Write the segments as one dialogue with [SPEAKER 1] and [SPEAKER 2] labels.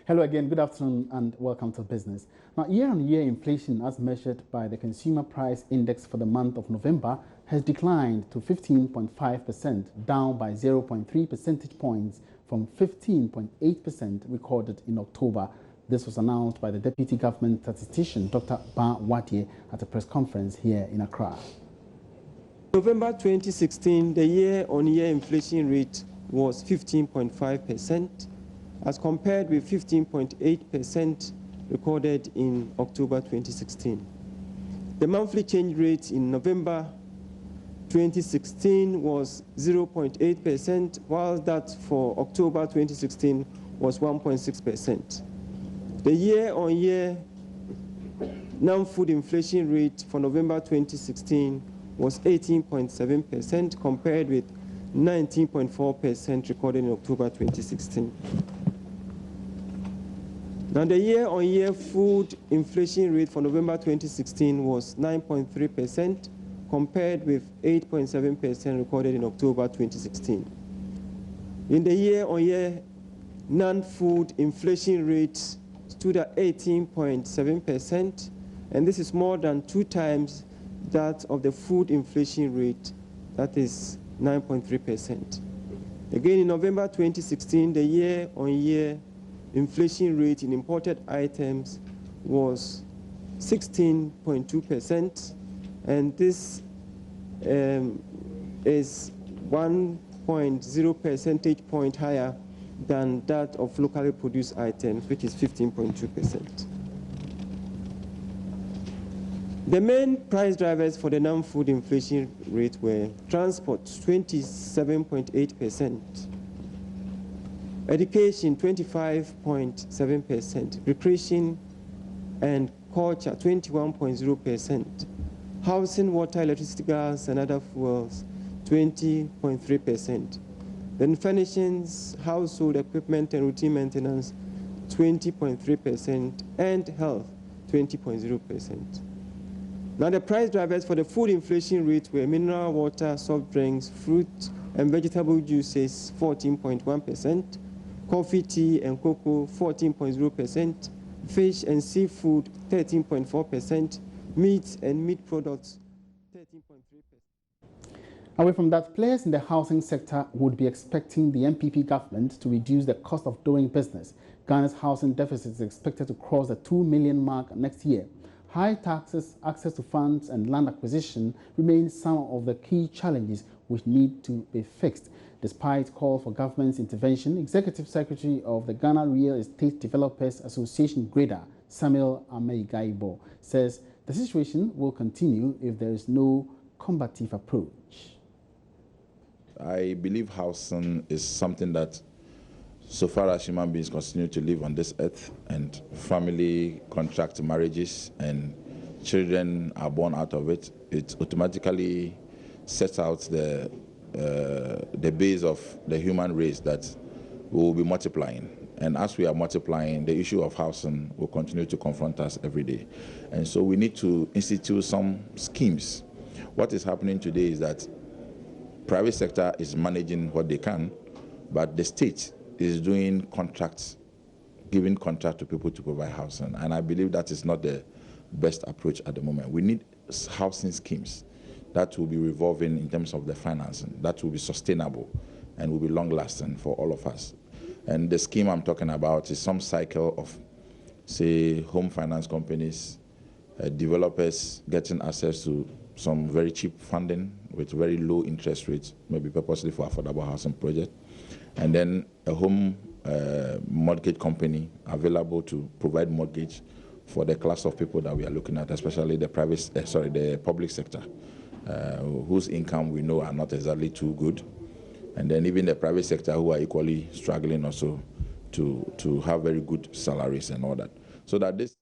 [SPEAKER 1] Hello again, good afternoon and welcome to business. Now, year-on-year inflation as measured by the Consumer Price Index for the month of November has declined to 15.5%, down by 0.3 percentage points from 15.8% recorded in October. This was announced by the Deputy Government Statistician, Dr. Ba Wadie, at a press conference here in Accra.
[SPEAKER 2] November 2016, the year-on-year inflation rate was 15.5%, as compared with 15.8% recorded in October 2016. The monthly change rate in November 2016 was 0.8%, while that for October 2016 was 1.6%. The year-on-year non-food inflation rate for November 2016 was 18.7%, compared with 19.4% recorded in October 2016. Now, the year-on-year food inflation rate for November 2016 was 9.3%, compared with 8.7% recorded in October 2016. In the year-on-year non-food inflation rate stood at 18.7%, and this is more than 2 times that of the food inflation rate, that is 9.3%. Again, in November 2016, the year-on-year inflation rate in imported items was 16.2%, and this is 1.0 percentage point higher than that of locally produced items, which is 15.2%. The main price drivers for the non-food inflation rate were transport, 27.8%, education, 25.7%, recreation and culture, 21.0%, housing, water, electricity, gas, and other fuels, 20.3%. Then furnishings, household equipment and routine maintenance, 20.3%, and health, 20.0%. Now, the price drivers for the food inflation rate were mineral water, soft drinks, fruit and vegetable juices, 14.1%, coffee, tea, and cocoa, 14.0%, fish and seafood, 13.4%, meat and meat products, 13.3%.
[SPEAKER 1] Away from that, players in the housing sector would be expecting the NPP government to reduce the cost of doing business. Ghana's housing deficit is expected to cross the 2 million mark next year. High taxes, access to funds, and land acquisition remain some of the key challenges which need to be fixed. Despite call for government's intervention, Executive Secretary of the Ghana Real Estate Developers Association, GREDA, Samuel Ameigaibo, says the situation will continue if there is no combative approach.
[SPEAKER 3] I believe housing is something that, so far as human beings continue to live on this earth and family contract marriages and children are born out of it, it automatically sets out the base of the human race that we will be multiplying. And as we are multiplying, the issue of housing will continue to confront us every day. And so we need to institute some schemes. What is happening today is that private sector is managing what they can, but the state is doing contracts, giving contract to people to provide housing. And I believe that is not the best approach at the moment. We need housing schemes that will be revolving in terms of the financing, that will be sustainable and will be long-lasting for all of us. And the scheme I'm talking about is some cycle of, say, home finance companies, developers getting access to some very cheap funding with very low interest rates, maybe purposely for affordable housing project, and then a home mortgage company available to provide mortgage for the class of people that we are looking at, especially the the public sector, whose income we know are not exactly too good, and then even the private sector who are equally struggling also to have very good salaries and all that, so that this.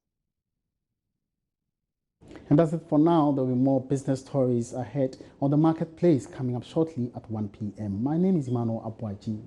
[SPEAKER 1] And that's it for now. There will be more business stories ahead on the marketplace coming up shortly at 1 p.m. My name is Emmanuel Abuaji.